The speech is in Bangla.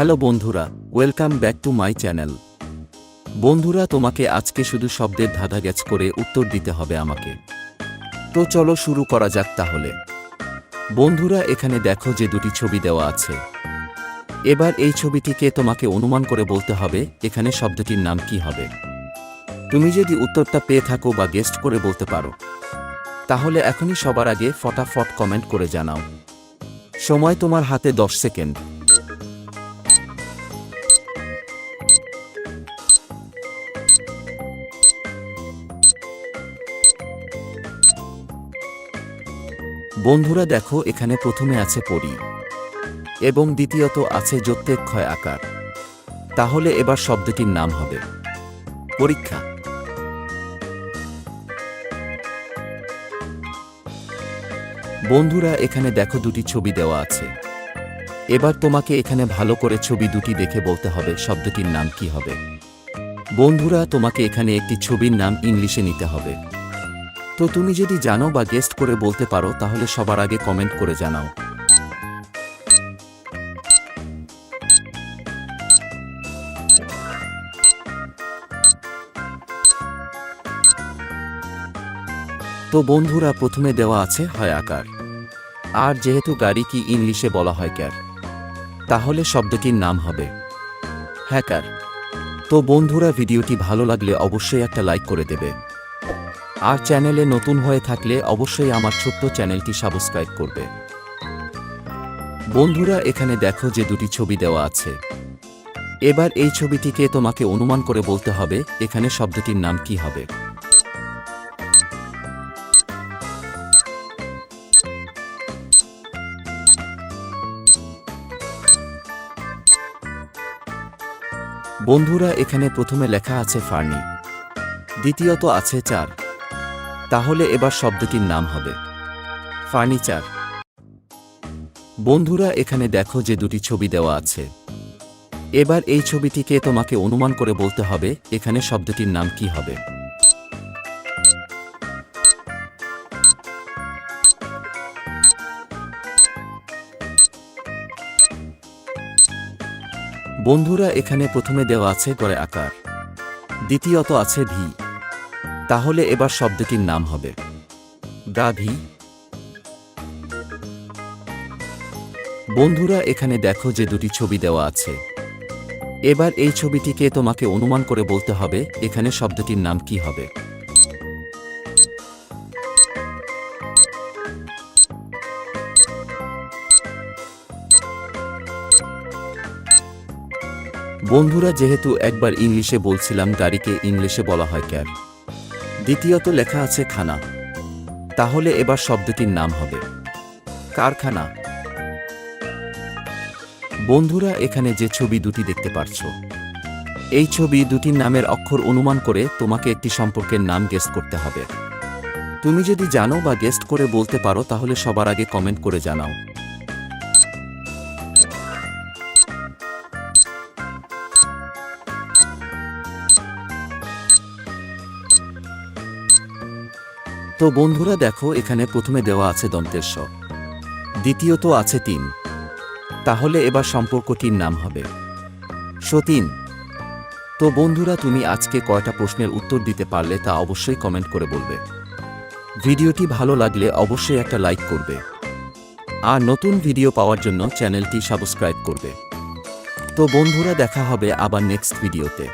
হ্যালো বন্ধুরা, welcome back to my channel. বন্ধুরা, তোমাকে আজকে শুধু শব্দের ধাঁধা গ্যাচ করে উত্তর দিতে হবে আমাকে। তো চলো শুরু করা যাক তাহলে। বন্ধুরা, এখানে দেখো যে দুটি ছবি দেওয়া আছে। এবার এই ছবিটিকে তোমাকে অনুমান করে বলতে হবে এখানে শব্দটির নাম কি হবে। তুমি যদি উত্তরটা পেয়ে থাকো বা গেস্ট করে বলতে পারো, তাহলে এখনই সবার আগে ফটাফট কমেন্ট করে জানাও। সময় তোমার হাতে 10 সেকেন্ড। বন্ধুরা দেখো, এখানে প্রথমে আছে পরী এবং দ্বিতীয়ত আছে যত্যক্ষয় আকার। তাহলে এবার শব্দটির নাম হবে পরীক্ষা। বন্ধুরা, এখানে দেখো দুটি ছবি দেওয়া আছে। এবার তোমাকে এখানে ভালো করে ছবি দুটি দেখে বলতে হবে শব্দটির নাম কি হবে। বন্ধুরা, তোমাকে এখানে একটি ছবির নাম ইংলিশে নিতে হবে। তো তুমি যদি জানো বা গেস্ট করে বলতে পারো, তাহলে সবার আগে কমেন্ট করে জানাও। তো বন্ধুরা, প্রথমে দেওয়া আছে হয় আকার, আর যেহেতু গাড়ি কি ইংলিশে বলা হয় ক্যার, তাহলে শব্দটির নাম হবে হ্যাকার। তো বন্ধুরা, ভিডিওটি ভালো লাগলে অবশ্যই একটা লাইক করে দেবে, আর চ্যানেলে নতুন হয়ে থাকলে অবশ্যই আমার ছোট্ট চ্যানেলটি সাবস্ক্রাইব করবে। বন্ধুরা, এখানে দেখো যে দুটি ছবি দেওয়া আছে। এবার এই ছবিটিকে তোমাকে অনুমান করে বলতে হবে এখানে শব্দটির নাম কি হবে। বন্ধুরা, এখানে প্রথমে লেখা আছে ফার্নি, দ্বিতীয়ত আছে চার। তাহলে এবার শব্দটির নাম হবে ফার্নিচার। বন্ধুরা, এখানে দেখো যে দুটি ছবি দেওয়া আছে। এবার এই ছবিটিকে তোমাকে অনুমান করে বলতে হবে এখানে শব্দটির নাম কি হবে। বন্ধুরা, এখানে প্রথমে দেওয়া আছে গড়ে আকার, দ্বিতীয়ত আছে ভি। তাহলে এবার শব্দটির নাম হবে গাভী। বন্ধুরা, এখানে দেখো যে দুটি ছবি দেওয়া আছে। এবার এই ছবিটিকে তোমাকে অনুমান করে বলতে হবে এখানে শব্দটির নাম কি হবে। বন্ধুরা, যেহেতু একবার ইংলিশে বলছিলাম গাড়িকে ইংলিশে বলা হয় ক্যার, দ্বিতীয়ত লেখা আছে খানা, তাহলে এবার শব্দটির নাম হবে কারখানা। বন্ধুরা, এখানে যে ছবি দুটি দেখতে পাচ্ছ, এই ছবি দুটির নামের অক্ষর অনুমান করে তোমাকে একটি সম্পর্কের নাম গেস করতে হবে। তুমি যদি জানো বা গেস্ট করে বলতে পারো, তাহলে সবার আগে কমেন্ট করে জানাও। তো বন্ধুরা দেখো, এখানে প্রথমে দেওয়া আছে দন্তের স, দ্বিতীয়ত আছে তিন। তাহলে এবার সম্পর্কটির নাম হবে সতীন। তো বন্ধুরা, তুমি আজকে কয়টা প্রশ্নের উত্তর দিতে পারলে তা অবশ্যই কমেন্ট করে বলবে। ভিডিওটি ভালো লাগলে অবশ্যই একটা লাইক করবে, আর নতুন ভিডিও পাওয়ার জন্য চ্যানেলটি সাবস্ক্রাইব করবে। তো বন্ধুরা, দেখা হবে আবার নেক্সট ভিডিওতে।